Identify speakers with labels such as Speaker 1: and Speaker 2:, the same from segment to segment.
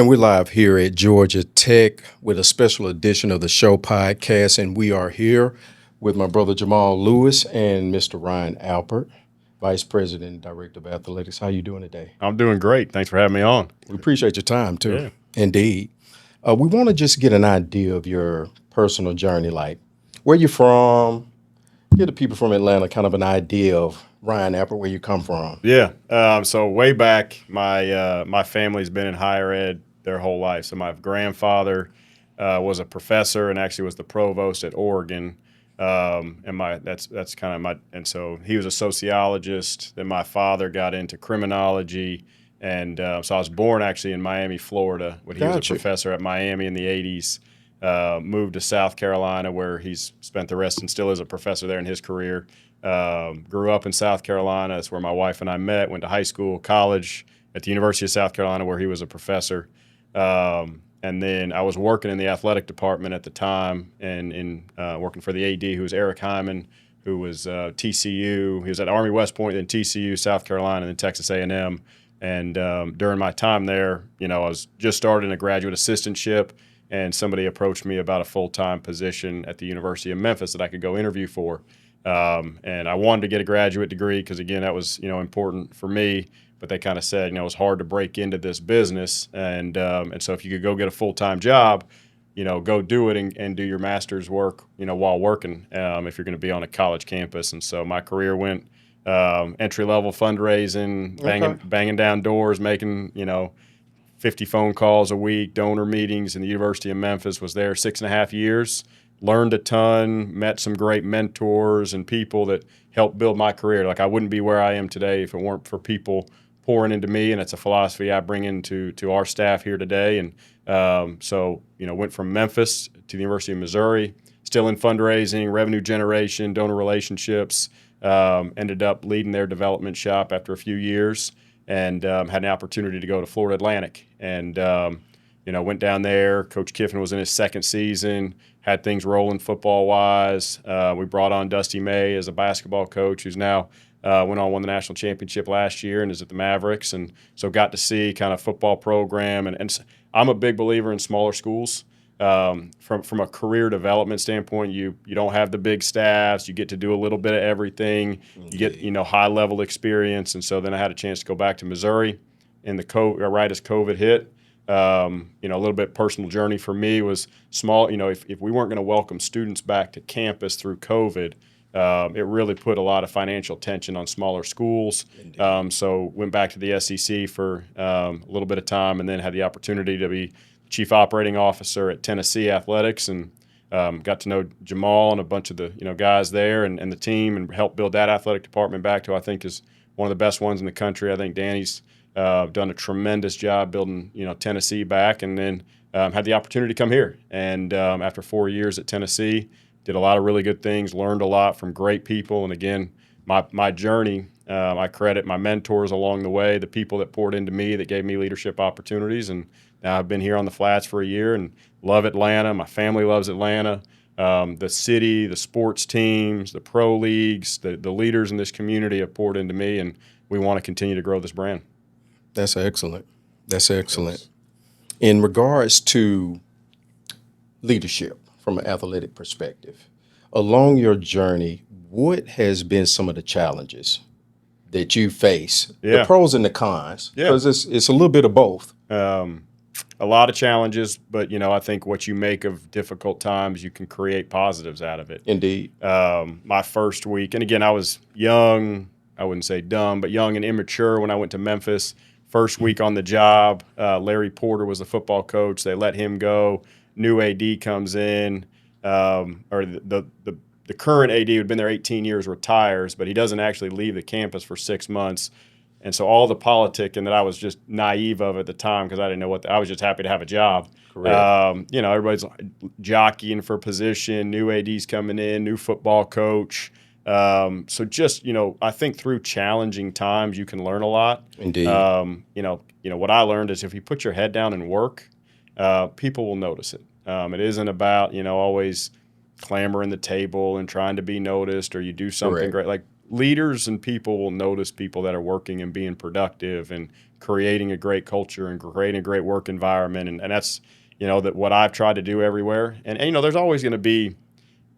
Speaker 1: And we're live here at Georgia Tech with a special edition of the SHŌ Podcast. And we are here with my brother Jamal Lewis and Mr. Ryan Alpert, Vice President and Director of Athletics. How you doing today?
Speaker 2: I'm doing great. Thanks for having me on.
Speaker 1: We appreciate your time, too.
Speaker 2: Yeah.
Speaker 1: Indeed. We want to just get an idea of your personal journey, like where you're from, give the people from Atlanta kind of an idea of Ryan Alpert, where you come from.
Speaker 2: Yeah. So way back, my family's been in higher ed their whole life. So my grandfather was a professor and actually was the provost at Oregon. And so he was a sociologist. Then my father got into criminology. And so I was born actually in Miami, Florida, when he was a professor at Miami in the 80s. Moved to South Carolina, where he's spent the rest and still is a professor there in his career. Grew up in South Carolina. That's where my wife and I met. Went to high school, college at the University of South Carolina, where he was a professor. And then I was working in the athletic department at the time, and working for the AD, who was Eric Hyman, who was TCU. He was at Army West Point, then TCU, South Carolina, and then Texas A&M. And during my time there, I was just starting a graduate assistantship, and somebody approached me about a full-time position at the University of Memphis that I could go interview for. And I wanted to get a graduate degree because, again, that was, important for me. But they kind of said, it was hard to break into this business. And so if you could go get a full-time job, go do it and do your master's work, while working, if you're going to be on a college campus. And so my career went entry-level fundraising, banging down doors, making, 50 phone calls a week, donor meetings in the University of Memphis. Was there 6.5 years. Learned a ton, met some great mentors and people that helped build my career. Like, I wouldn't be where I am today if it weren't for people pouring into me, and it's a philosophy I bring into our staff here today. And so, went from Memphis to the University of Missouri, still in fundraising, revenue generation, donor relationships. Ended up leading their development shop after a few years, and had an opportunity to go to Florida Atlantic. And went down there. Coach Kiffin was in his second season, had things rolling football-wise. We brought on Dusty May as a basketball coach, who's now won the national championship last year and is at the Mavericks. And so got to see kind of football program. And I'm a big believer in smaller schools. From a career development standpoint, you don't have the big staffs. You get to do a little bit of everything. You get, high-level experience. And so then I had a chance to go back to Missouri in right as COVID hit. A little bit personal journey for me was small. If we weren't going to welcome students back to campus through COVID, it really put a lot of financial tension on smaller schools. So went back to the SEC for a little bit of time, and then had the opportunity to be chief operating officer at Tennessee Athletics, and got to know Jamal and a bunch of the guys there and the team, and helped build that athletic department back to, I think, is one of the best ones in the country. I think Danny's done a tremendous job building, Tennessee back, and then had the opportunity to come here. And after 4 years at Tennessee, did a lot of really good things, learned a lot from great people. And again, my journey, I credit my mentors along the way, the people that poured into me, that gave me leadership opportunities. And now I've been here on the Flats for a year and love Atlanta. My family loves Atlanta. The city, the sports teams, the pro leagues, the leaders in this community have poured into me, and we want to continue to grow this brand.
Speaker 1: That's excellent. That's excellent. In regards to leadership from an athletic perspective, along your journey, what has been some of the challenges that you face? The pros and the cons, because it's a little bit of both.
Speaker 2: A lot of challenges, but, I think what you make of difficult times, you can create positives out of it.
Speaker 1: Indeed.
Speaker 2: My first week, and again, I was young, I wouldn't say dumb, but young and immature when I went to Memphis. First week on the job, Larry Porter was the football coach. They let him go. New AD comes in, or the current AD who had been there 18 years retires, but he doesn't actually leave the campus for 6 months. And so all the politicking that I was just naive of at the time, because I didn't know I was just happy to have a job.
Speaker 1: Correct.
Speaker 2: Everybody's jockeying for position, new ADs coming in, new football coach. So just, I think through challenging times, you can learn a lot.
Speaker 1: Indeed.
Speaker 2: What I learned is if you put your head down and work, people will notice it. It isn't about, always clamoring the table and trying to be noticed, or you do something great. Like, leaders and people will notice people that are working and being productive and creating a great culture and creating a great work environment. And that's, that what I've tried to do everywhere. And there's always going to be,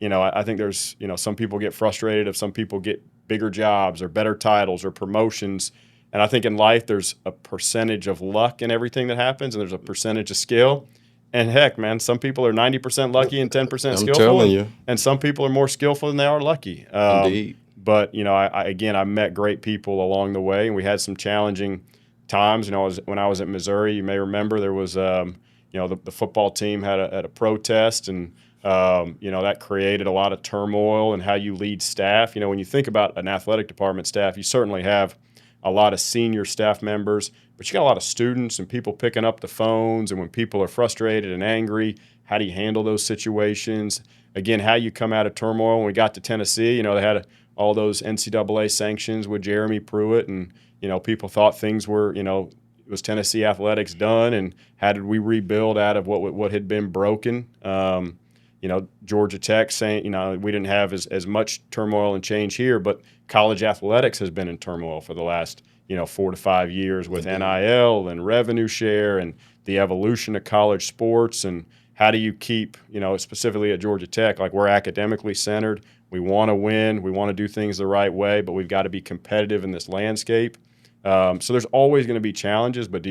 Speaker 2: I think there's, some people get frustrated if some people get bigger jobs or better titles or promotions. And I think in life there's a percentage of luck in everything that happens, and there's a percentage of skill. And heck, man, some people are 90% lucky and 10% skillful.
Speaker 1: I'm telling you.
Speaker 2: And some people are more skillful than they are lucky.
Speaker 1: Indeed.
Speaker 2: But, I met great people along the way, and we had some challenging times. When I was at Missouri, you may remember there was, the football team had a protest, and that created a lot of turmoil and how you lead staff. When you think about an athletic department staff, you certainly have a lot of senior staff members, but you got a lot of students and people picking up the phones. And when people are frustrated and angry, how do you handle those situations? Again, how you come out of turmoil. When we got to Tennessee, they had all those NCAA sanctions with Jeremy Pruitt, and people thought things were, was Tennessee athletics done, and how did we rebuild out of what had been broken? Georgia Tech saying, we didn't have as much turmoil and change here, but college athletics has been in turmoil for the last, 4 to 5 years with NIL and revenue share and the evolution of college sports. And how do you keep, specifically at Georgia Tech, like we're academically centered. We want to win. We want to do things the right way, but we've got to be competitive in this landscape. So there's always going to be challenges, but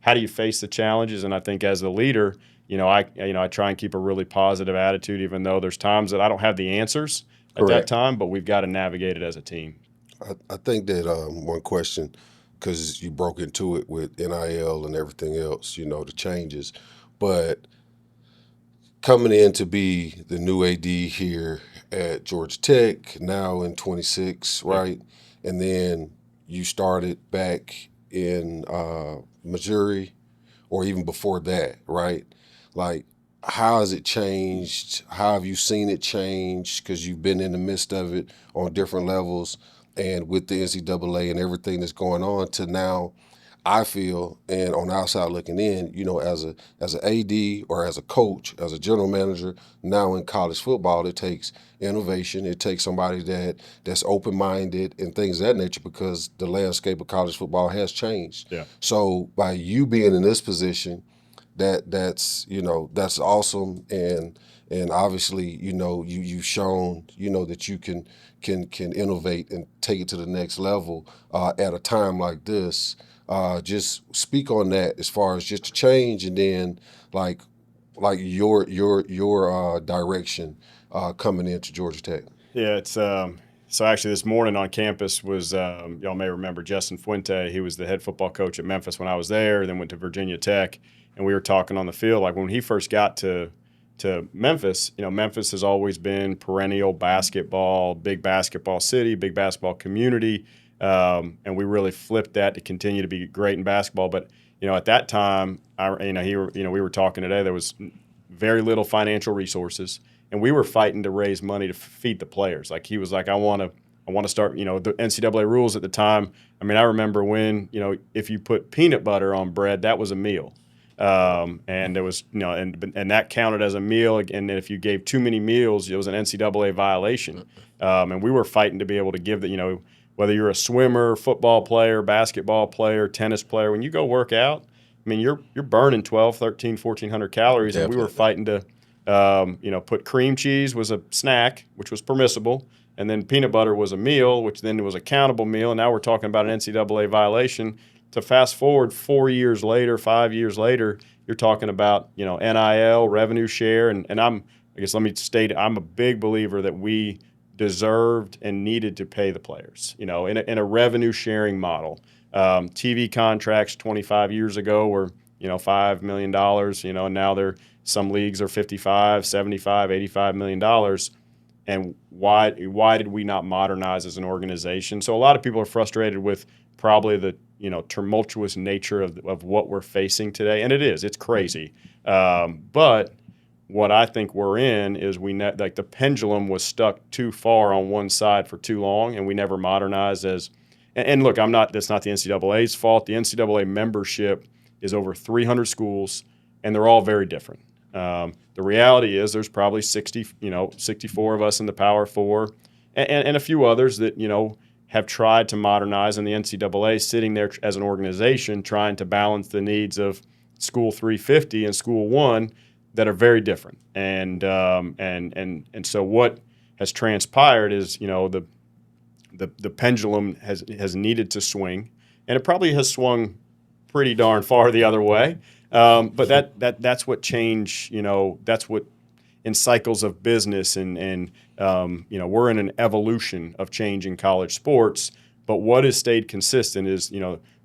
Speaker 2: how do you face the challenges? And I think as the leader, I try and keep a really positive attitude, even though there's times that I don't have the answers at that time, but we've got to navigate it as a team.
Speaker 3: I think that one question, because you broke into it with NIL and everything else, the changes, but coming in to be the new AD here at Georgia Tech, now in 26, right? And then you started back in Missouri, or even before that, right? Like, how has it changed? How have you seen it change? Because you've been in the midst of it on different levels, and with the NCAA and everything that's going on to now, I feel, and on the outside looking in, as an AD or as a coach, as a general manager, now in college football, it takes innovation. It takes somebody that's open-minded and things of that nature, because the landscape of college football has changed.
Speaker 2: Yeah.
Speaker 3: So by you being in this position, that's awesome, and obviously you've shown that you can innovate and take it to the next level at a time like this. Just speak on that as far as just the change, and then like your direction coming into Georgia Tech.
Speaker 2: Yeah, it's so actually this morning on campus was y'all may remember Justin Fuente. He was the head football coach at Memphis when I was there, then went to Virginia Tech, and we were talking on the field like when he first got to Memphis. Memphis has always been perennial basketball, big basketball city, big basketball community. And we really flipped that to continue to be great in basketball. But at that time, we were talking today. There was very little financial resources, and we were fighting to raise money to feed the players. Like he was like, I want to start. The NCAA rules at the time. I remember when if you put peanut butter on bread, that was a meal. And there was, and that counted as a meal. And if you gave too many meals, it was an NCAA violation. And we were fighting to be able to give whether you're a swimmer, football player, basketball player, tennis player, when you go work out, you're burning 12, 13, 1,400 calories.
Speaker 3: Definitely.
Speaker 2: And we were fighting to, put cream cheese was a snack, which was permissible. And then peanut butter was a meal, which then was a countable meal. And now we're talking about an NCAA violation. To fast forward 4 years later, 5 years later, you're talking about, NIL, revenue share. And let me state, I'm a big believer that we deserved and needed to pay the players, in a revenue sharing model. TV contracts 25 years ago were, $5 million, and now some leagues are $55, $75, $85 million. And why did we not modernize as an organization? So a lot of people are frustrated with probably the tumultuous nature of what we're facing today, and it's crazy. But what I think we're in is the pendulum was stuck too far on one side for too long, and we never modernized as. And look, that's not the NCAA's fault. The NCAA membership is over 300 schools, and they're all very different. The reality is there's probably 64 of us in the Power Four. and a few others that, have tried to modernize, and the NCAA sitting there as an organization trying to balance the needs of School 350 and School 1 that are very different. And so what has transpired is, the pendulum has needed to swing, and it probably has swung pretty darn far the other way. But that's what change, that's what in cycles of business and we're in an evolution of change in college sports. But what has stayed consistent is,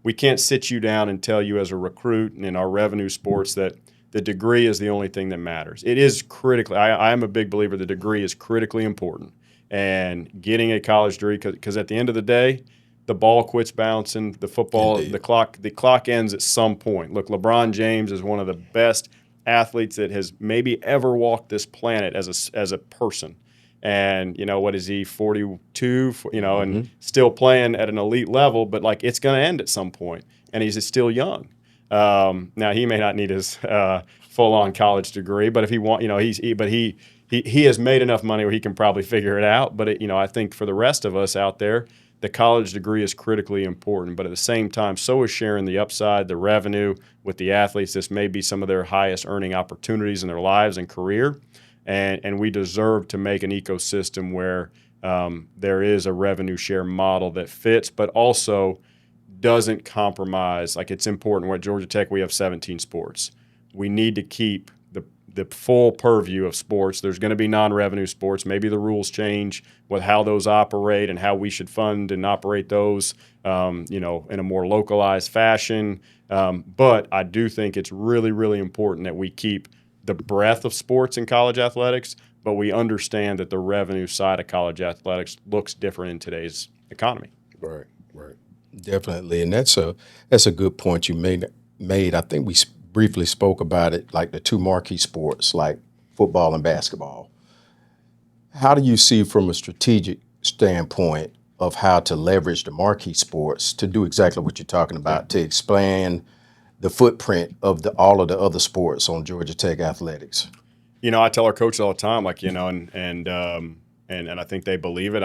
Speaker 2: we can't sit you down and tell you as a recruit and in our revenue sports that the degree is the only thing that matters. It is critically. I am a big believer the degree is critically important, and getting a college degree, because at the end of the day, the ball quits bouncing. The football,
Speaker 1: Indeed.
Speaker 2: the clock ends at some point. Look, LeBron James is one of the best athletes that has maybe ever walked this planet as a person. And, what is he, 42, and still playing at an elite level, but like it's going to end at some point, and he's still young. Now he may not need his full-on college degree, but if he he has made enough money where he can probably figure it out. But I think for the rest of us out there, the college degree is critically important. But at the same time, so is sharing the upside, the revenue with the athletes. This may be some of their highest earning opportunities in their lives and career, and we deserve to make an ecosystem where there is a revenue share model that fits, but also doesn't compromise. Like, it's important. At Georgia Tech, we have 17 sports. We need to keep the full purview of sports. There's going to be non-revenue sports. Maybe the rules change with how those operate and how we should fund and operate those, in a more localized fashion. But I do think it's really, really important that we keep the breadth of sports in college athletics, but we understand that the revenue side of college athletics looks different in today's economy.
Speaker 3: Right.
Speaker 1: Definitely, and that's a good point you made. I think we briefly spoke about it, like the two marquee sports, like football and basketball. How do you see, from a strategic standpoint, of how to leverage the marquee sports to do exactly what you're talking about, to expand the footprint of all of the other sports on Georgia Tech athletics?
Speaker 2: I tell our coaches all the time, like, and I think they believe it.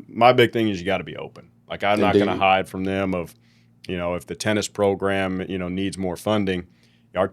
Speaker 2: My big thing is you got to be open. Like, I'm not going to hide from them of, if the tennis program, needs more funding.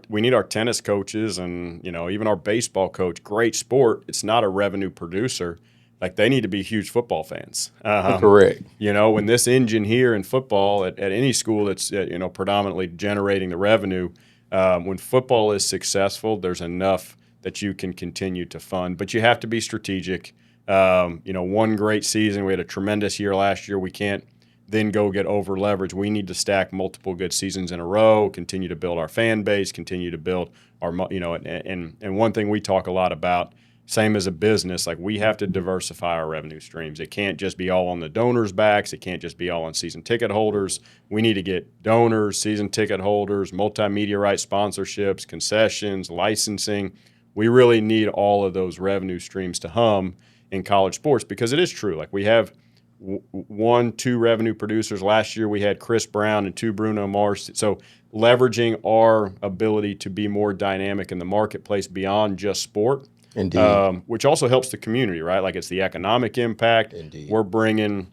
Speaker 2: We need our tennis coaches and, even our baseball coach. Great sport. It's not a revenue producer. Like, they need to be huge football fans.
Speaker 1: Correct.
Speaker 2: When this engine here in football at any school that's, predominantly generating the revenue, when football is successful, there's enough that you can continue to fund. But you have to be strategic. One great season. We had a tremendous year last year. We can't then go get over leverage. We need to stack multiple good seasons in a row, continue to build our fan base, continue to build our, and one thing we talk a lot about, same as a business, like, we have to diversify our revenue streams. It can't just be all on the donors' backs. It can't just be all on season ticket holders. We need to get donors, season ticket holders, multimedia rights sponsorships, concessions, licensing. We really need all of those revenue streams to hum in college sports, because it is true. Like, we have 1-2 revenue producers. Last year we had Chris Brown and 2 Bruno Mars. So leveraging our ability to be more dynamic in the marketplace beyond just sport.
Speaker 1: Indeed.
Speaker 2: Which also helps the community, right? Like, it's the economic impact.
Speaker 1: Indeed.
Speaker 2: We're bringing,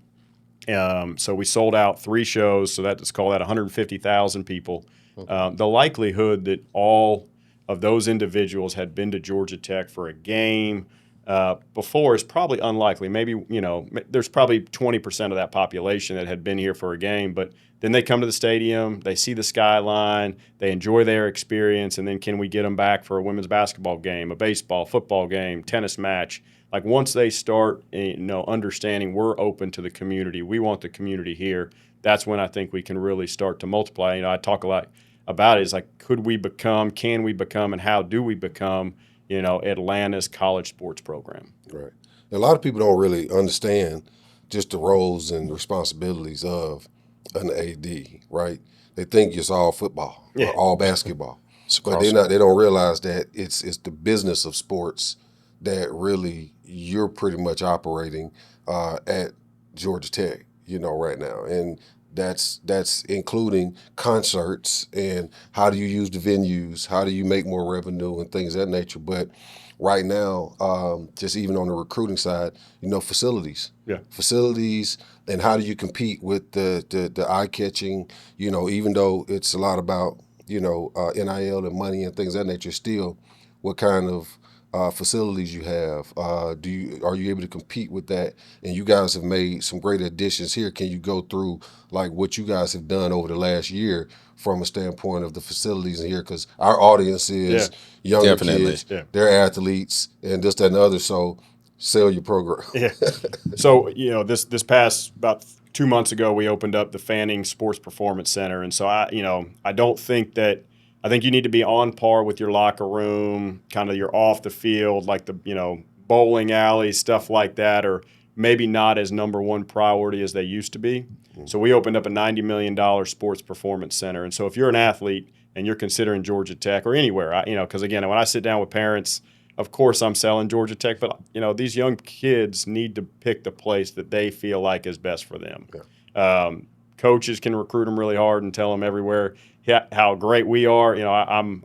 Speaker 2: so we sold out 3 shows, so let's call that 150,000 people. The likelihood that all of those individuals had been to Georgia Tech for a game before is probably unlikely. Maybe, there's probably 20% of that population that had been here for a game, but then they come to the stadium, they see the skyline, they enjoy their experience, and then can we get them back for a women's basketball game, a baseball, football game, tennis match? Like, once they start, understanding we're open to the community, we want the community here, that's when I think we can really start to multiply. I talk a lot about it. Is like, can we become, and how do we become, Atlanta's college sports program?
Speaker 3: Right. A lot of people don't really understand just the roles and responsibilities of an AD, right? They think it's all football or all basketball, but they don't realize that it's the business of sports that really you're pretty much operating at Georgia Tech, right now. And That's including concerts and how do you use the venues, how do you make more revenue and things of that nature. But right now, just even on the recruiting side, facilities, facilities, and how do you compete with the eye catching, even though it's a lot about NIL and money and things of that nature, still, what kind of facilities you have? Are you able to compete with that? And you guys have made some great additions here. Can you go through like what you guys have done over the last year from a standpoint of the facilities in here? Because our audience is younger kids, they're athletes, and this, that, and the other. So sell your program.
Speaker 2: So this past about 2 months ago, we opened up the Fanning Sports Performance Center, and so I don't think that. I think you need to be on par with your locker room, kind of your off the field, like the bowling alley, stuff like that, or maybe not as number one priority as they used to be. Mm-hmm. So we opened up a $90 million sports performance center. And so if you're an athlete and you're considering Georgia Tech or anywhere, because again, when I sit down with parents, of course I'm selling Georgia Tech, but these young kids need to pick the place that they feel like is best for them. Yeah. Coaches can recruit them really hard and tell them everywhere how great we are.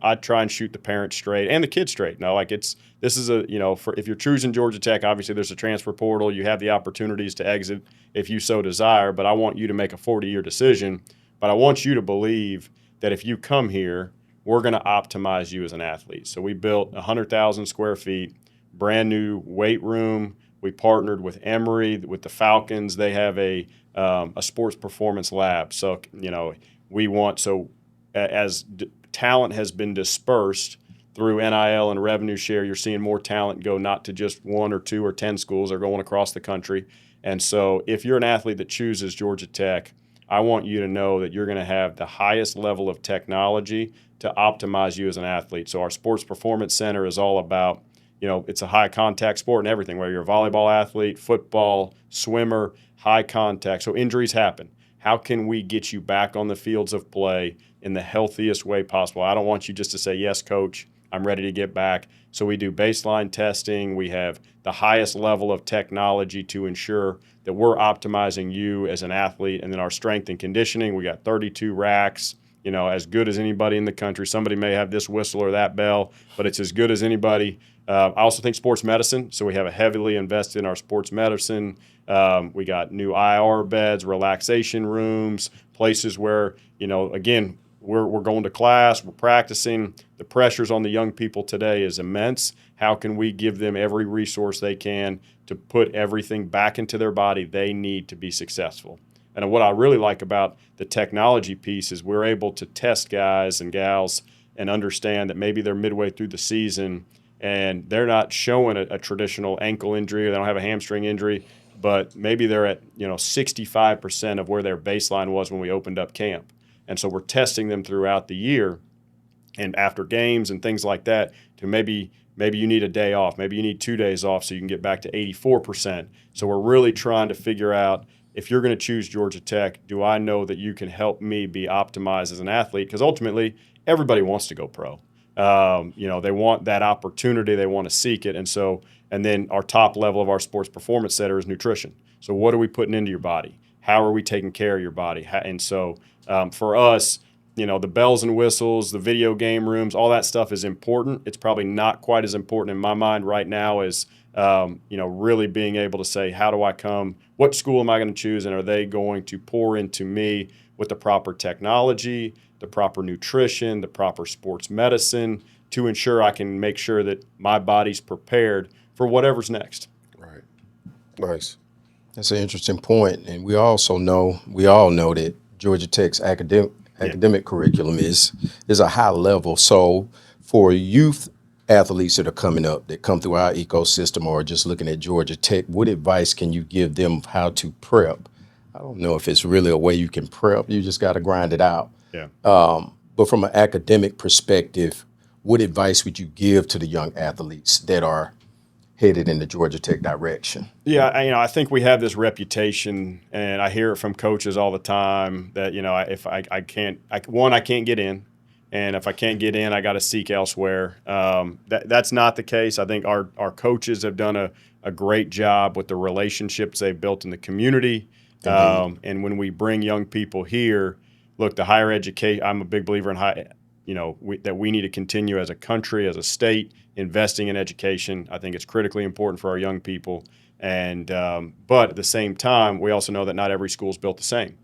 Speaker 2: I try and shoot the parents straight and the kids straight. This is if you're choosing Georgia Tech, obviously there's a transfer portal. You have the opportunities to exit if you so desire, but I want you to make a 40-year decision. But I want you to believe that if you come here, we're going to optimize you as an athlete. So we built 100,000 square feet, brand new weight room. We partnered with Emory, with the Falcons. They have a sports performance lab. So, as talent has been dispersed through NIL and revenue share, you're seeing more talent go not to just 1 or 2 or 10 schools. They're going across the country. And so if you're an athlete that chooses Georgia Tech, I want you to know that you're going to have the highest level of technology to optimize you as an athlete. So our sports performance center is all about, it's a high contact sport and everything, whether you're a volleyball athlete, football, swimmer, high contact. So injuries happen. How can we get you back on the fields of play in the healthiest way possible? I don't want you just to say, yes, coach, I'm ready to get back. So we do baseline testing. We have the highest level of technology to ensure that we're optimizing you as an athlete. And then our strength and conditioning, we got 32 racks, as good as anybody in the country. Somebody may have this whistle or that bell, but it's as good as anybody. I also think sports medicine. So we have a heavily invested in our sports medicine. We got new IR beds, relaxation rooms, places where, again, we're going to class, we're practicing. The pressures on the young people today is immense. How can we give them every resource they can to put everything back into their body they need to be successful? And what I really like about the technology piece is we're able to test guys and gals and understand that maybe they're midway through the season and they're not showing a traditional ankle injury, or they don't have a hamstring injury, but maybe they're at 65% of where their baseline was when we opened up camp. And so we're testing them throughout the year and after games and things like that to maybe you need a day off, maybe you need 2 days off so you can get back to 84%. So we're really trying to figure out, if you're going to choose Georgia Tech, do I know that you can help me be optimized as an athlete? Because ultimately, everybody wants to go pro. They want that opportunity. They want to seek it. And then our top level of our sports performance center is nutrition. So what are we putting into your body? How are we taking care of your body? And so for us, the bells and whistles, the video game rooms, all that stuff is important. It's probably not quite as important in my mind right now as really being able to say, how do I come? What school am I going to choose? And are they going to pour into me with the proper technology, the proper nutrition, the proper sports medicine to ensure I can make sure that my body's prepared for whatever's next?
Speaker 3: Right. Nice.
Speaker 1: That's an interesting point. And we all know that Georgia Tech's academic curriculum is a high level. So for youth athletes that are coming up, that come through our ecosystem or just looking at Georgia Tech, what advice can you give them how to prep? I don't know if it's really a way you can prep. You just got to grind it out.
Speaker 2: Yeah.
Speaker 1: But from an academic perspective, what advice would you give to the young athletes that are headed in the Georgia Tech direction?
Speaker 2: Yeah, I think we have this reputation, and I hear it from coaches all the time that if I can't get in, and if I can't get in, I got to seek elsewhere. That's not the case. I think our coaches have done a great job with the relationships they've built in the community. And when we bring young people here, look, the higher education, I'm a big believer in that we need to continue as a country, as a state, investing in education. I think it's critically important for our young people. And but at the same time, we also know that not every school is built the same.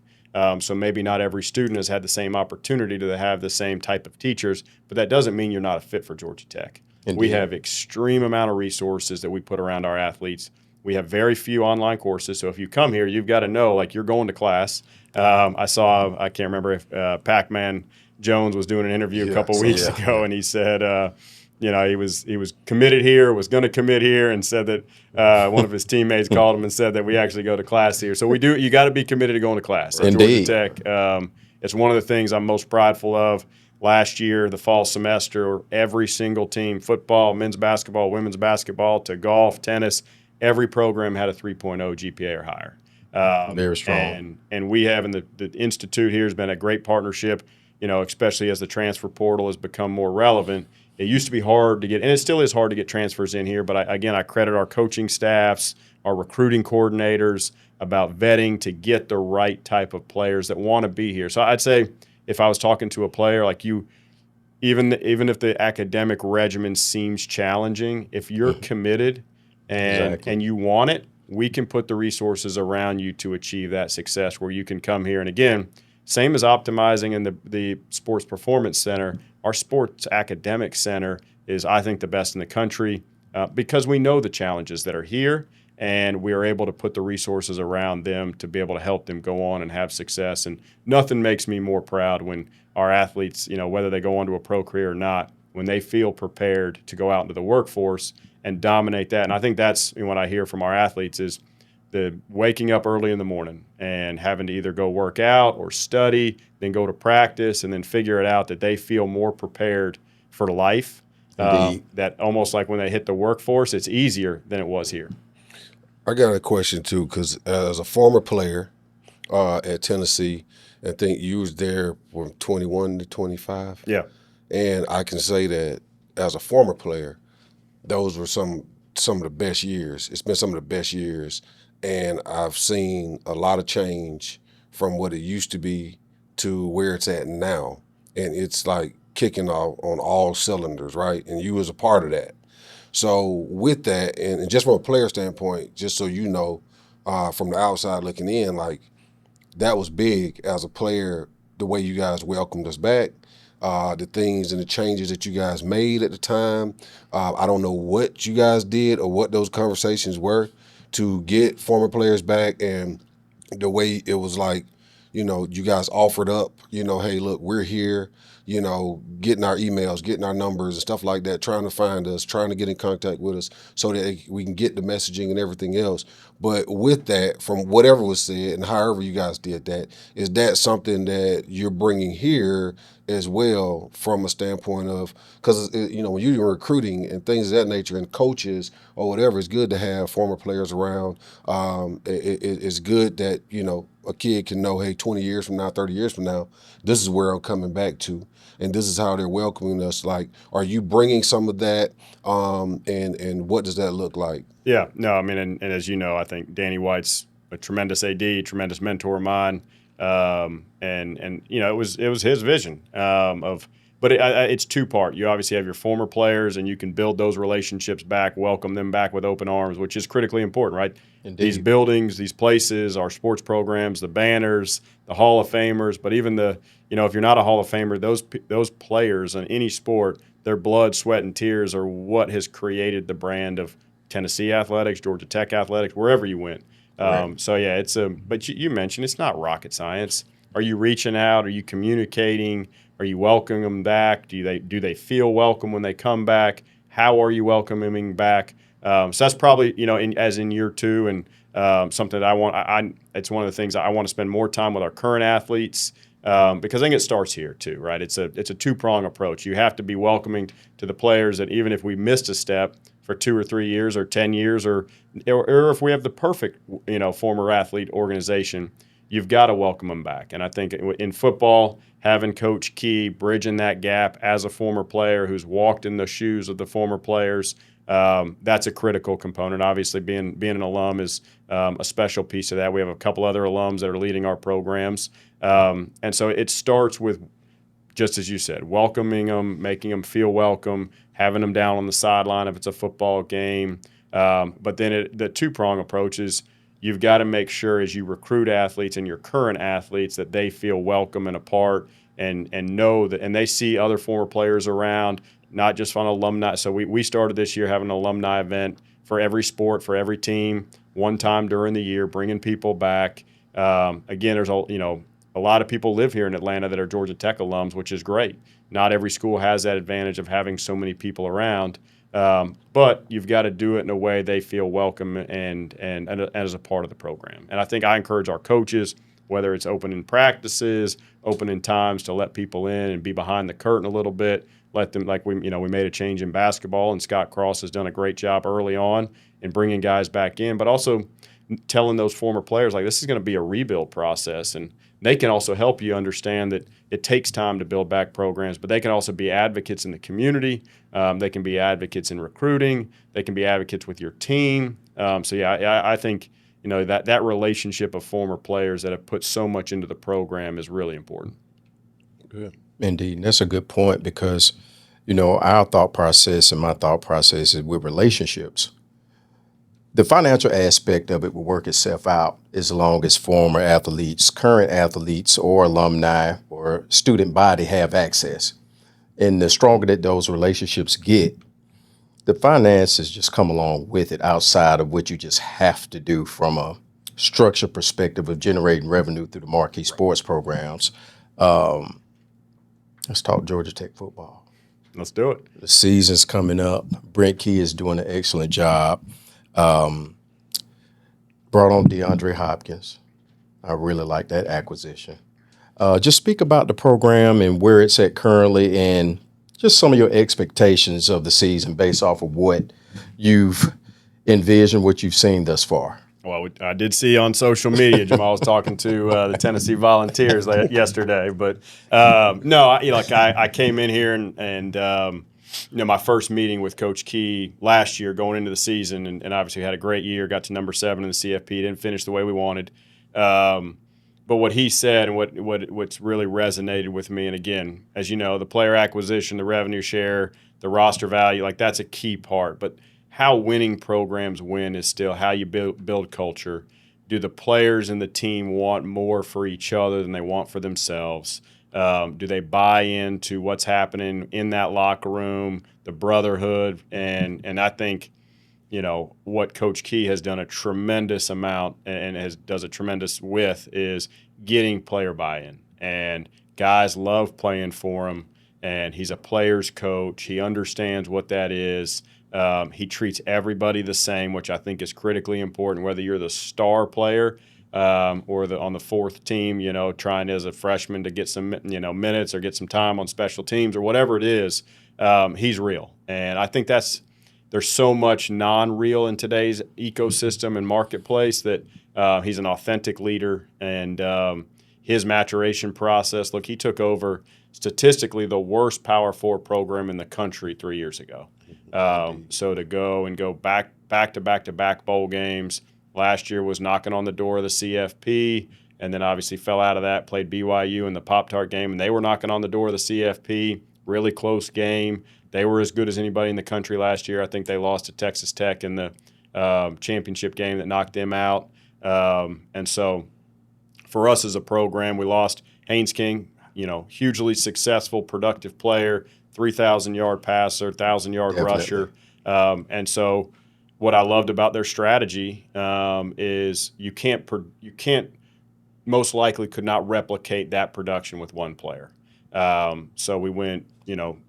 Speaker 2: So maybe not every student has had the same opportunity to have the same type of teachers, but that doesn't mean you're not a fit for Georgia Tech. Indeed. We have extreme amount of resources that we put around our athletes. We have very few online courses, so if you come here, you've got to know, like, you're going to class. I can't remember if Pac-Man Jones was doing an interview a couple weeks ago, and he said, he was committed here, was going to commit here, and said that one of his teammates called him and said that we actually go to class here. So you got to be committed to going to class at
Speaker 1: Indeed.
Speaker 2: Georgia Tech. It's one of the things I'm most prideful of. Last year, the fall semester, every single team, football, men's basketball, women's basketball, to golf, tennis, every program had a 3.0 GPA or higher.
Speaker 1: Very strong.
Speaker 2: And we have, and the Institute here has been a great partnership, especially as the transfer portal has become more relevant. It used to be hard to get, and it still is hard to get transfers in here, but I credit our coaching staffs, our recruiting coordinators about vetting to get the right type of players that want to be here. So I'd say if I was talking to a player like you, even if the academic regimen seems challenging, if you're committed and you want it, we can put the resources around you to achieve that success where you can come here. And again, same as optimizing in the Sports Performance Center, our Sports Academic Center is, I think, the best in the country because we know the challenges that are here, and we are able to put the resources around them to be able to help them go on and have success. And nothing makes me more proud when our athletes, whether they go on to a pro career or not, when they feel prepared to go out into the workforce and dominate that. And I think that's what I hear from our athletes is the waking up early in the morning and having to either go work out or study, then go to practice, and then figure it out that they feel more prepared for life. That almost like when they hit the workforce, it's easier than it was here.
Speaker 3: I got a question too, because as a former player at Tennessee, I think you was there from 21 to 25.
Speaker 2: Yeah.
Speaker 3: And I can say that as a former player, those were some of the best years. It's been some of the best years. And I've seen a lot of change from what it used to be to where it's at now. And it's like kicking off on all cylinders, right? And you was a part of that. So with that, and just from a player standpoint, just so you know, from the outside looking in, like that was big as a player, the way you guys welcomed us back, the things and the changes that you guys made at the time. I don't know what you guys did or what those conversations were to get former players back, and the way it was like, you guys offered up, hey, look, we're here, getting our emails, getting our numbers and stuff like that, trying to find us, trying to get in contact with us so that we can get the messaging and everything else. But with that, from whatever was said and however you guys did that, is that something that you're bringing here as well from a standpoint of, because, when you're recruiting and things of that nature and coaches or whatever, it's good to have former players around. It's good that, a kid can know, hey, 20 years from now, 30 years from now, this is where I'm coming back to. And this is how they're welcoming us. Like, are you bringing some of that? And what does that look like?
Speaker 2: Yeah, no, I mean, and as you know, I think Danny White's a tremendous AD, tremendous mentor of mine. And it was his vision but it's two-part. You obviously have your former players, and you can build those relationships back, welcome them back with open arms, which is critically important, right? Indeed. These buildings, these places, our sports programs, the banners, the Hall of Famers, but even if you're not a Hall of Famer, those players in any sport, their blood, sweat, and tears are what has created the brand of Tennessee athletics, Georgia Tech athletics, wherever you went. Right. So yeah, but you mentioned it's not rocket science. Are you reaching out? Are you communicating? Are you welcoming them back? Do they feel welcome when they come back? How are you welcoming back? So that's probably as in year two, and something that I want. It's one of the things I want to spend more time with our current athletes because I think it starts here too, right? It's a two-prong approach. You have to be welcoming to the players that even if we missed a step for 2 or 3 years or 10 years or if we have the perfect former athlete organization, you've got to welcome them back. And I think in football, having Coach Key bridging that gap as a former player who's walked in the shoes of the former players, that's a critical component. Obviously, being an alum is a special piece of that. We have a couple other alums that are leading our programs. And so it starts with, just as you said, welcoming them, making them feel welcome, having them down on the sideline if it's a football game. But then the two-prong approach is you've got to make sure as you recruit athletes and your current athletes that they feel welcome and a part and know that, and they see other former players around, not just on alumni. So we started this year having an alumni event for every sport, for every team, one time during the year, bringing people back. Again, there's a lot of people live here in Atlanta that are Georgia Tech alums, which is great. Not every school has that advantage of having so many people around, but you've got to do it in a way they feel welcome and as a part of the program. And I think I encourage our coaches, whether it's opening practices, opening times to let people in and be behind the curtain a little bit, let them, like we made a change in basketball, and Scott Cross has done a great job early on in bringing guys back in, but also telling those former players, like, this is going to be a rebuild process, and they can also help you understand that it takes time to build back programs, but they can also be advocates in the community. They can be advocates in recruiting. They can be advocates with your team. I think that relationship of former players that have put so much into the program is really important.
Speaker 3: Good.
Speaker 1: Indeed. And that's a good point because, our thought process and my thought process is with relationships. The financial aspect of it will work itself out as long as former athletes, current athletes, or alumni or student body have access. And the stronger that those relationships get, the finances just come along with it outside of what you just have to do from a structure perspective of generating revenue through the marquee sports programs. Let's talk Georgia Tech football.
Speaker 2: Let's do it.
Speaker 1: The season's coming up. Brent Key is doing an excellent job. Brought on DeAndre Hopkins. I really like that acquisition. Just speak about the program and where it's at currently and just some of your expectations of the season based off of what you've envisioned, what you've seen thus far.
Speaker 2: Well, I did see on social media, Jamal was talking to the Tennessee Volunteers yesterday. But I came in here and my first meeting with Coach Key last year going into the season, and obviously had a great year, got to number 7 in the CFP, didn't finish the way we wanted. But what he said and what's really resonated with me, and again, as you know, the player acquisition, the revenue share, the roster value, like that's a key part. But how winning programs win is still how you build culture. Do the players and the team want more for each other than they want for themselves? Do they buy into what's happening in that locker room, the brotherhood? And I think, what Coach Key has done a tremendous amount and does a tremendous with is getting player buy-in. And guys love playing for him, and he's a player's coach. He understands what that is. He treats everybody the same, which I think is critically important, whether you're the star player or on the fourth team, trying as a freshman to get some, minutes or get some time on special teams or whatever it is. He's real. And I think there's so much non-real in today's ecosystem and marketplace that he's an authentic leader. And his maturation process, look, he took over statistically the worst Power 4 program in the country 3 years ago. So to go back-to-back bowl games. Last year was knocking on the door of the CFP, and then obviously fell out of that, played BYU in the Pop-Tart game, and they were knocking on the door of the CFP. Really close game. They were as good as anybody in the country last year. I think they lost to Texas Tech in the championship game that knocked them out. And so for us as a program, we lost Haynes King, hugely successful, productive player, 3,000-yard passer, 1,000-yard rusher. And so what I loved about their strategy is you can't most likely could not replicate that production with one player. So we went,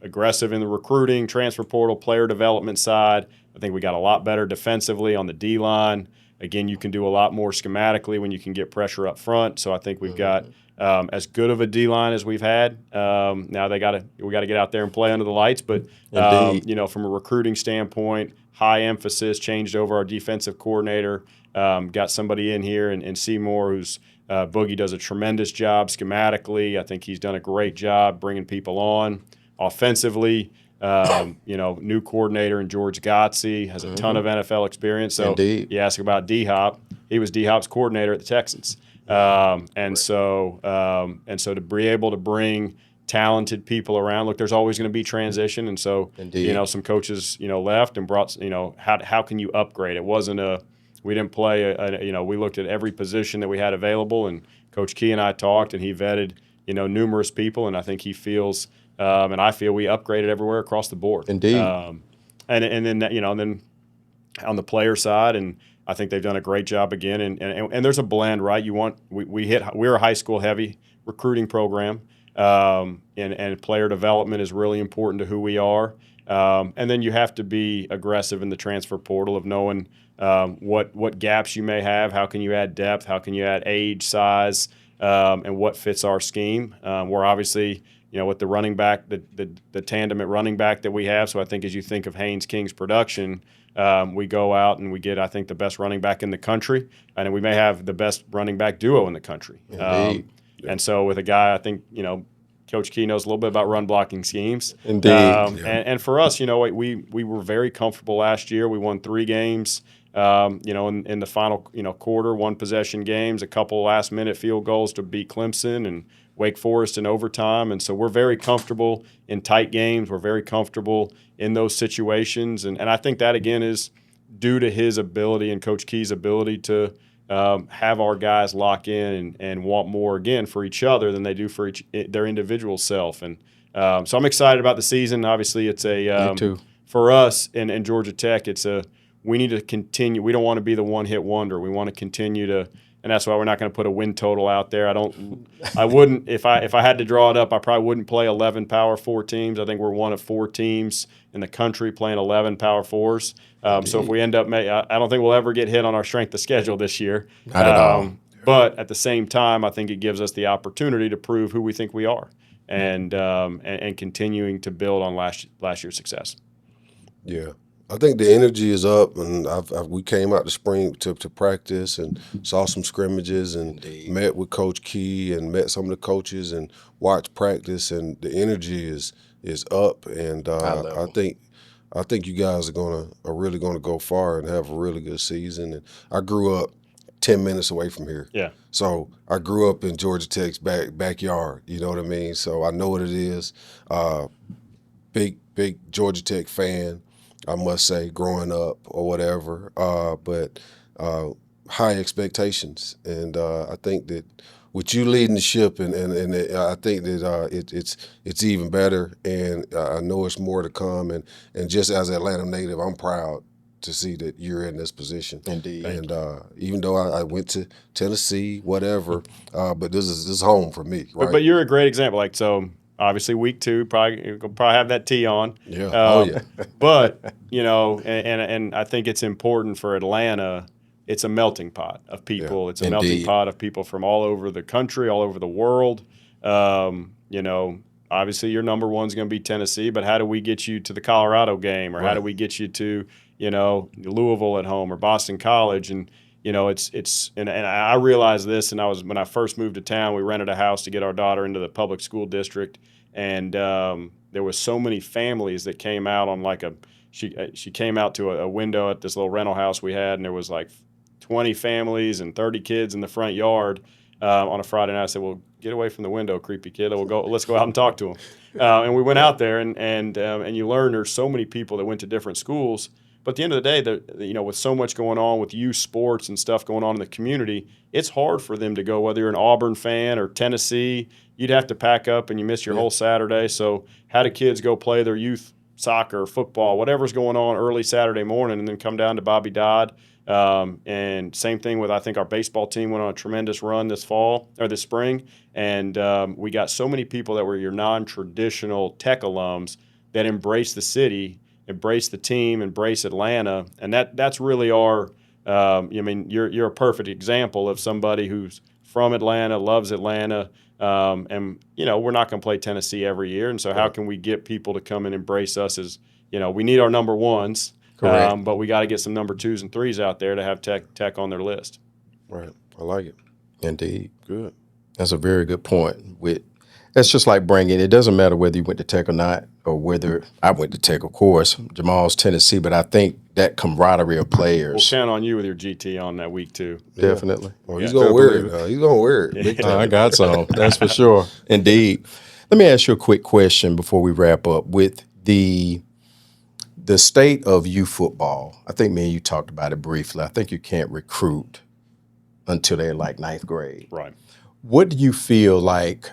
Speaker 2: aggressive in the recruiting, transfer portal, player development side. I think we got a lot better defensively on the D-line. Again, you can do a lot more schematically when you can get pressure up front. So I think we've got as good of a D-line as we've had. Now we got to get out there and play under the lights. But from a recruiting standpoint, high emphasis, changed over our defensive coordinator. Got somebody in here and Seymour who's Boogie does a tremendous job schematically. I think he's done a great job bringing people on. Offensively, New coordinator in George Godsey, has a ton of NFL experience. So
Speaker 1: Indeed.
Speaker 2: you ask about D-Hop, he was D-Hop's coordinator at the Texans. So to be able to bring talented people around, look, there's always going to be transition. And so,
Speaker 1: Indeed.
Speaker 2: some coaches, left and brought, how can you upgrade? It wasn't we didn't play, we looked at every position that we had available, and Coach Key and I talked, and he vetted, numerous people, and I think he feels, and I feel we upgraded everywhere across the board.
Speaker 1: Indeed.
Speaker 2: And then on the player side, and I think they've done a great job again. And there's a blend, right? We're a high school heavy recruiting program, and player development is really important to who we are. And then you have to be aggressive in the transfer portal of knowing what gaps you may have, how can you add depth, how can you add age, size, and what fits our scheme. We're obviously, with the running back, the tandem at running back that we have. So I think as you think of Haynes King's production, we go out and we get, I think, the best running back in the country, and we may have the best running back duo in the country. And so with a guy, I think, Coach Key knows a little bit about run blocking schemes.
Speaker 1: Indeed.
Speaker 2: And for us, we were very comfortable last year. We won 3 games, in the final, quarter, 1 possession games, a couple last minute field goals to beat Clemson and Wake Forest in overtime. And so we're very comfortable in tight games. We're very comfortable in those situations. And I think that, again, is due to his ability and Coach Key's ability to have our guys lock in and want more, again, for each other than they do for their individual self. And so I'm excited about the season. Obviously, it's
Speaker 1: Me too.
Speaker 2: For us in Georgia Tech, we need to continue. We don't want to be the one-hit wonder. We want to continue to, and that's why we're not going to put a win total out there. I wouldn't, if I had to draw it up, I probably wouldn't play 11 Power 4 teams. I think we're one of 4 teams in the country playing 11 Power 4s. So if we end up, I don't think we'll ever get hit on our strength of schedule this year.
Speaker 1: Not at all.
Speaker 2: But at the same time, I think it gives us the opportunity to prove who we think we are, and continuing to build on last year's success.
Speaker 3: Yeah. I think the energy is up, and we came out the spring to practice and saw some scrimmages and met with Coach Key and met some of the coaches and watched practice, and the energy is up, and I think you guys are really gonna go far and have a really good season. And I grew up 10 minutes away from here.
Speaker 2: Yeah.
Speaker 3: So I grew up in Georgia Tech's backyard. You know what I mean? So I know what it is. Big Georgia Tech fan, I must say, growing up or whatever, but high expectations. And I think that with you leading the ship, and I think that it's even better, and I know it's more to come. And just as an Atlanta native, I'm proud to see that you're in this position.
Speaker 1: Indeed.
Speaker 3: And even though I went to Tennessee, whatever, but this is home for me, right?
Speaker 2: But you're a great example. Like, so obviously week 2, you'll probably have that tee on.
Speaker 3: Yeah. Yeah.
Speaker 2: But, and I think it's important for Atlanta. It's a melting pot of people. Yeah. It's a melting pot of people from all over the country, all over the world. Obviously your number one's going to be Tennessee, but how do we get you to the Colorado game, or how do we get you to, Louisville at home or Boston College? And, and I realized this, and when I first moved to town, we rented a house to get our daughter into the public school district, and there was so many families that came out on she came out to a window at this little rental house we had, and there was like 20 families and 30 kids in the front yard on a Friday night. I said, "Well, get away from the window, creepy kid. Let's go out and talk to them." And we went out there, and you learn there's so many people that went to different schools. But at the end of the day, with so much going on with youth sports and stuff going on in the community, it's hard for them to go, whether you're an Auburn fan or Tennessee. You'd have to pack up and you miss your whole Saturday. So how do kids go play their youth soccer, football, whatever's going on early Saturday morning, and then come down to Bobby Dodd? And same thing with, I think our baseball team went on a tremendous run this spring. And we got so many people that were your non-traditional Tech alums that embrace the city, embrace the team, embrace Atlanta, and that's really our. You're a perfect example of somebody who's from Atlanta, loves Atlanta, and we're not going to play Tennessee every year, and so how can we get people to come and embrace us as we need our number ones, but we got to get some number 2s and 3s out there to have Tech on their list.
Speaker 3: Right, I like it.
Speaker 1: Indeed.
Speaker 3: Good.
Speaker 1: That's a very good point. With That's just like bringing, it doesn't matter whether you went to Tech or not, or whether I went to Tech, of course, Jamal's Tennessee, but I think that camaraderie of
Speaker 2: We'll
Speaker 1: players.
Speaker 2: count on you with your GT on that week too.
Speaker 1: Definitely.
Speaker 3: Well, he's
Speaker 2: Yeah,
Speaker 3: gonna
Speaker 1: Don't
Speaker 3: wear
Speaker 1: believe
Speaker 3: it now. He's gonna wear it. Big time.
Speaker 1: I got some. That's for sure. Indeed. Let me ask you a quick question before we wrap up. With the state of youth football, I think me and you talked about it briefly. I think you can't recruit until they're like ninth grade.
Speaker 2: Right.
Speaker 1: What do you feel like?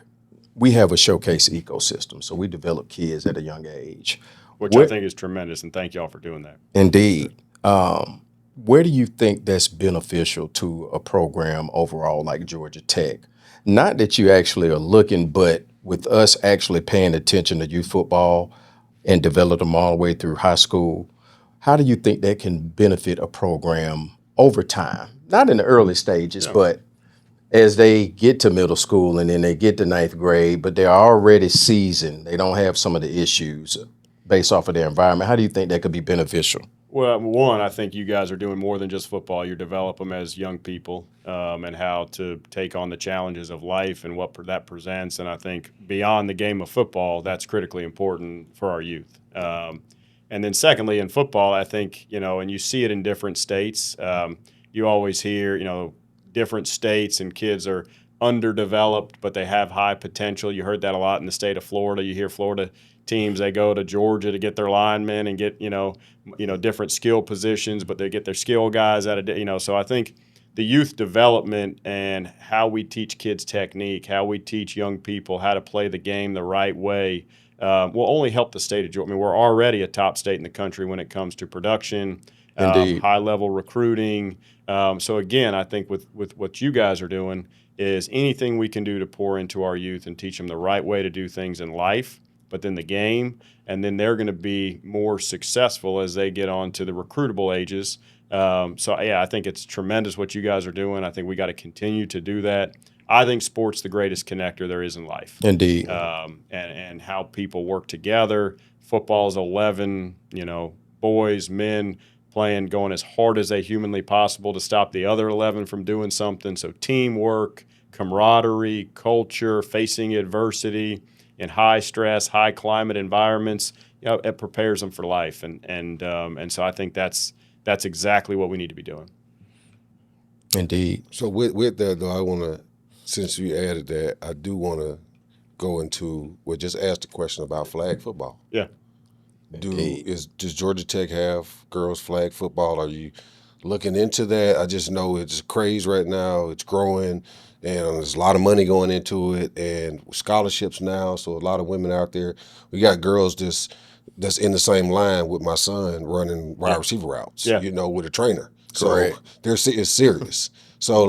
Speaker 1: We have a showcase ecosystem, so we develop kids at a young age.
Speaker 2: Which I think is tremendous, and thank y'all for doing that.
Speaker 1: Indeed. Where do you think that's beneficial to a program overall like Georgia Tech? Not that you actually are looking, but with us actually paying attention to youth football and develop them all the way through high school, how do you think that can benefit a program over time? Not in the early stages, but as they get to middle school and then they get to ninth grade, but they're already seasoned. They don't have some of the issues based off of their environment. How do you think that could be beneficial?
Speaker 2: Well, one, I think you guys are doing more than just football. You develop them as young people and how to take on the challenges of life and what that presents. And I think beyond the game of football, that's critically important for our youth. And then secondly, in football, I think, and you see it in different states. You always hear, different states and kids are underdeveloped, but they have high potential. You heard that a lot in the state of Florida. You hear Florida teams, they go to Georgia to get their linemen and get, different skill positions, but they get their skill guys out of, so I think the youth development and how we teach kids technique, how we teach young people how to play the game the right way will only help the state of Georgia. I mean, we're already a top state in the country when it comes to production, high-level recruiting. So again, I think with what you guys are doing is anything we can do to pour into our youth and teach them the right way to do things in life, but then the game, and then they're going to be more successful as they get on to the recruitable ages. I think it's tremendous what you guys are doing. I think we got to continue to do that. I think sport's the greatest connector there is in life.
Speaker 1: Indeed.
Speaker 2: And how people work together. Football's 11, boys, men, going as hard as they humanly possible to stop the other 11 from doing something. So teamwork, camaraderie, culture, facing adversity in high stress, high climate environments, it prepares them for life. And so I think that's exactly what we need to be doing.
Speaker 1: Indeed.
Speaker 3: So with that though, I want to, since you added that, I do want to go into, just ask the question about flag football.
Speaker 2: Yeah.
Speaker 3: Does Georgia Tech have girls flag football? Are you looking into that? I just know it's a craze right now. It's growing, and there's a lot of money going into it, and scholarships now. So a lot of women out there. We got girls that's in the same line with my son running wide receiver routes. With a trainer. So it's serious. So,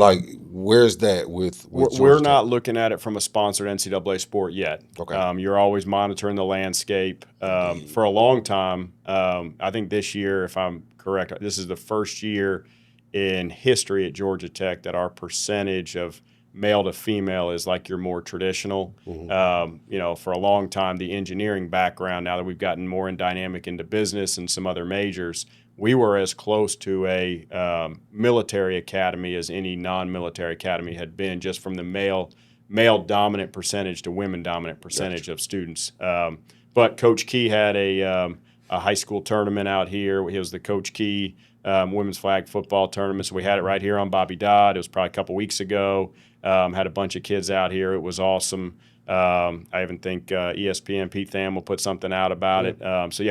Speaker 3: where's that with
Speaker 2: We're not looking at it from a sponsored NCAA sport yet.
Speaker 3: Okay.
Speaker 2: You're always monitoring the landscape. For a long time, I think this year, if I'm correct, this is the first year in history at Georgia Tech that our percentage of male to female is like your more traditional. For a long time, the engineering background, now that we've gotten more dynamic into business and some other majors, we were as close to a military academy as any non-military academy had been, just from the male dominant percentage to women dominant percentage of students. But Coach Key had a high school tournament out here. He was the Coach Key women's flag football tournament. So we had it right here on Bobby Dodd. It was probably a couple weeks ago. Had a bunch of kids out here. It was awesome. I even think ESPN Pete Tham will put something out about it.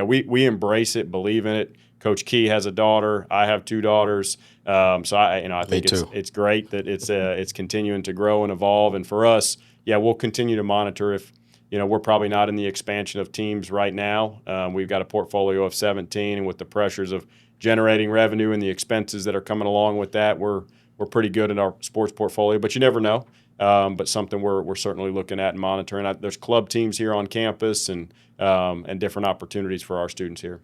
Speaker 2: We embrace it, believe in it. Coach Key has a daughter. I have two daughters. I think it's great that it's continuing to grow and evolve. And for us, we'll continue to monitor. If we're probably not in the expansion of teams right now. We've got a portfolio of 17, and with the pressures of generating revenue and the expenses that are coming along with that, we're pretty good in our sports portfolio. But you never know. But something we're certainly looking at and monitoring. There's club teams here on campus and different opportunities for our students here.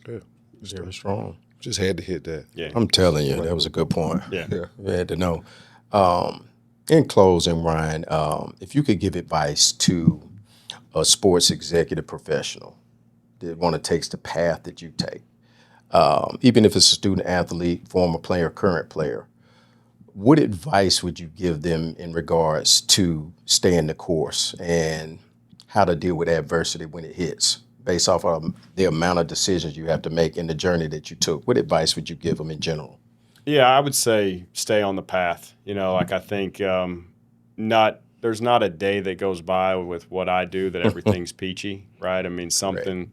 Speaker 3: Yeah.
Speaker 1: Very strong.
Speaker 3: Just had to hit that.
Speaker 2: Yeah.
Speaker 1: I'm telling you, that was a good point.
Speaker 2: Yeah.
Speaker 1: We had to know. In closing, Ryan, if you could give advice to a sports executive professional that want to take the path that you take, even if it's a student athlete, former player, current player, what advice would you give them in regards to staying the course and how to deal with adversity when it hits, based off of the amount of decisions you have to make in the journey that you took? What advice would you give them in general?
Speaker 2: Yeah, I would say stay on the path. Like I think there's not a day that goes by with what I do that everything's peachy, right? I mean, something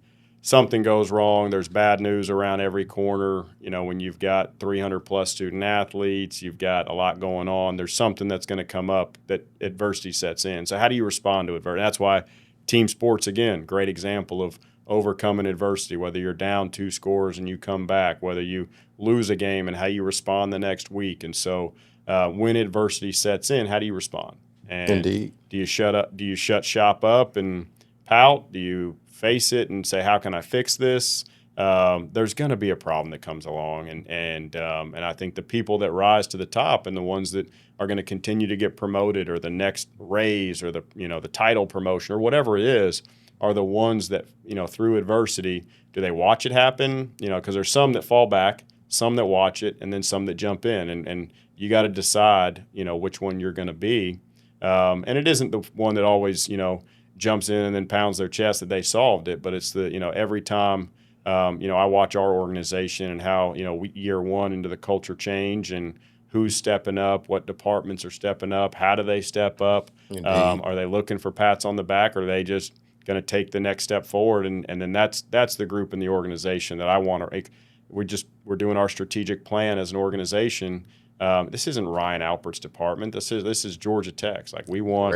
Speaker 2: goes wrong. There's bad news around every corner. When you've got 300 plus student athletes, you've got a lot going on. There's something that's going to come up that adversity sets in. So how do you respond to adversity? That's why team sports, again, great example of overcoming adversity, whether you're down 2 scores and you come back, whether you lose a game and how you respond the next week. And so when adversity sets in, how do you respond? And
Speaker 1: Indeed.
Speaker 2: Do you shut up? Do you shut shop up and pout? Do you face it and say, how can I fix this? There's going to be a problem that comes along. And I think the people that rise to the top and the ones that are going to continue to get promoted or the next raise or the title promotion or whatever it is, are the ones that, through adversity, do they watch it happen? Because there's some that fall back, some that watch it, and then some that jump in. And you got to decide, which one you're going to be. And it isn't the one that always, jumps in and then pounds their chest that they solved it. But it's the, every time, I watch our organization and how, year one into the culture change and who's stepping up, what departments are stepping up, how do they step up? Are they looking for pats on the back, or are they just going to take the next step forward? And then that's the group in the organization that I want to. We're doing our strategic plan as an organization. This isn't Ryan Alpert's department. This is Georgia Tech's. Like, we want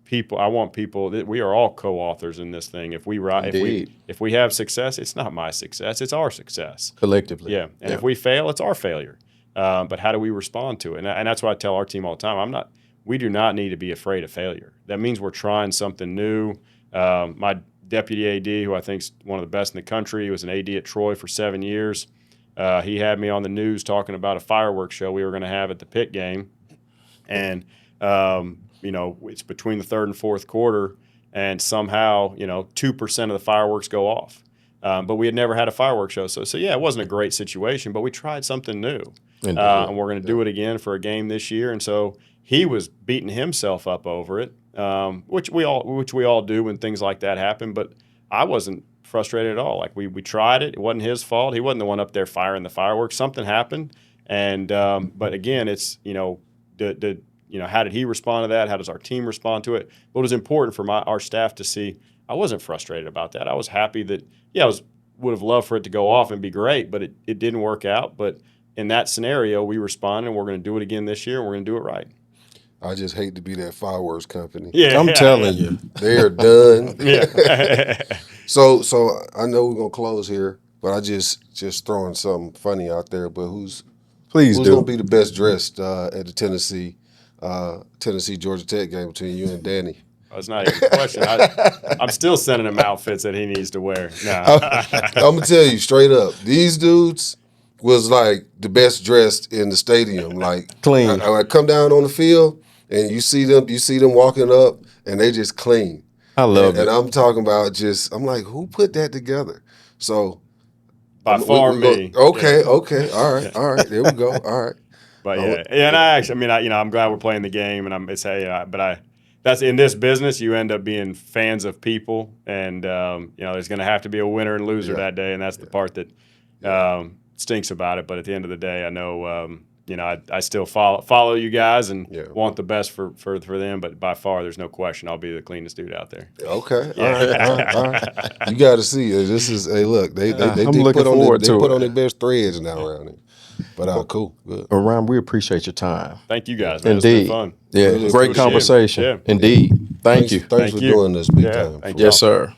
Speaker 2: people. I want people that we are all co-authors in this thing. If we have success, it's not my success. It's our success
Speaker 1: Collectively.
Speaker 2: Yeah. And if we fail, it's our failure. But how do we respond to it? And that's why I tell our team all the time. We do not need to be afraid of failure. That means we're trying something new. My deputy AD, who I think is one of the best in the country, he was an AD at Troy for 7 years. He had me on the news talking about a fireworks show we were going to have at the Pitt game. And, it's between the third and fourth quarter, and somehow, 2% of the fireworks go off. But we had never had a fireworks show. So yeah, it wasn't a great situation, but we tried something new. And we're going to do it again for a game this year. And so he was beating himself up over it, which we all do when things like that happen. But I wasn't frustrated at all. Like, we tried it. It wasn't his fault. He wasn't the one up there firing the fireworks. Something happened. And but again, it's, how did he respond to that? How does our team respond to it? But it was important for our staff to see. I wasn't frustrated about that. I was happy that, would have loved for it to go off and be great, but it didn't work out. But in that scenario, we responded, and we're going to do it again this year, and we're going to do it right.
Speaker 3: I just hate to be that fireworks company.
Speaker 2: Yeah,
Speaker 1: I'm telling you.
Speaker 3: They're done.
Speaker 2: Yeah.
Speaker 3: So I know we're going to close here, but I just throwing something funny out there. But who's going to be the best dressed at the Tennessee Georgia Tech game between you and Danny?
Speaker 2: That's not even a question. I'm still sending him outfits that he needs to wear. No.
Speaker 3: I'm going to tell you straight up, these dudes was like the best dressed in the stadium. Like,
Speaker 1: clean.
Speaker 3: I come down on the field and you see them walking up and they just clean.
Speaker 1: I love it.
Speaker 3: And I'm talking about I'm like, who put that together? So
Speaker 2: by far me.
Speaker 3: Okay. All right. There we go. All right.
Speaker 2: But and I'm glad we're playing the game, and that's in this business, you end up being fans of people, and there's going to have to be a winner and loser that day, and that's the part that stinks about it. But at the end of the day, I know I still follow you guys and want the best for them. But by far, there's no question I'll be the cleanest dude out there.
Speaker 3: Okay, all right. You got to see it. This is look. They
Speaker 1: I'm looking forward to it.
Speaker 3: They put on their best threads now around here. But cool, good.
Speaker 1: Ryan, we appreciate your time.
Speaker 2: Thank you guys, man.
Speaker 1: Indeed.
Speaker 2: It's been fun.
Speaker 1: Yeah,
Speaker 2: Really
Speaker 1: great conversation.
Speaker 2: Yeah.
Speaker 1: Indeed. Thank you.
Speaker 3: Thanks for doing this big time.
Speaker 2: Thank
Speaker 1: Yes, sir.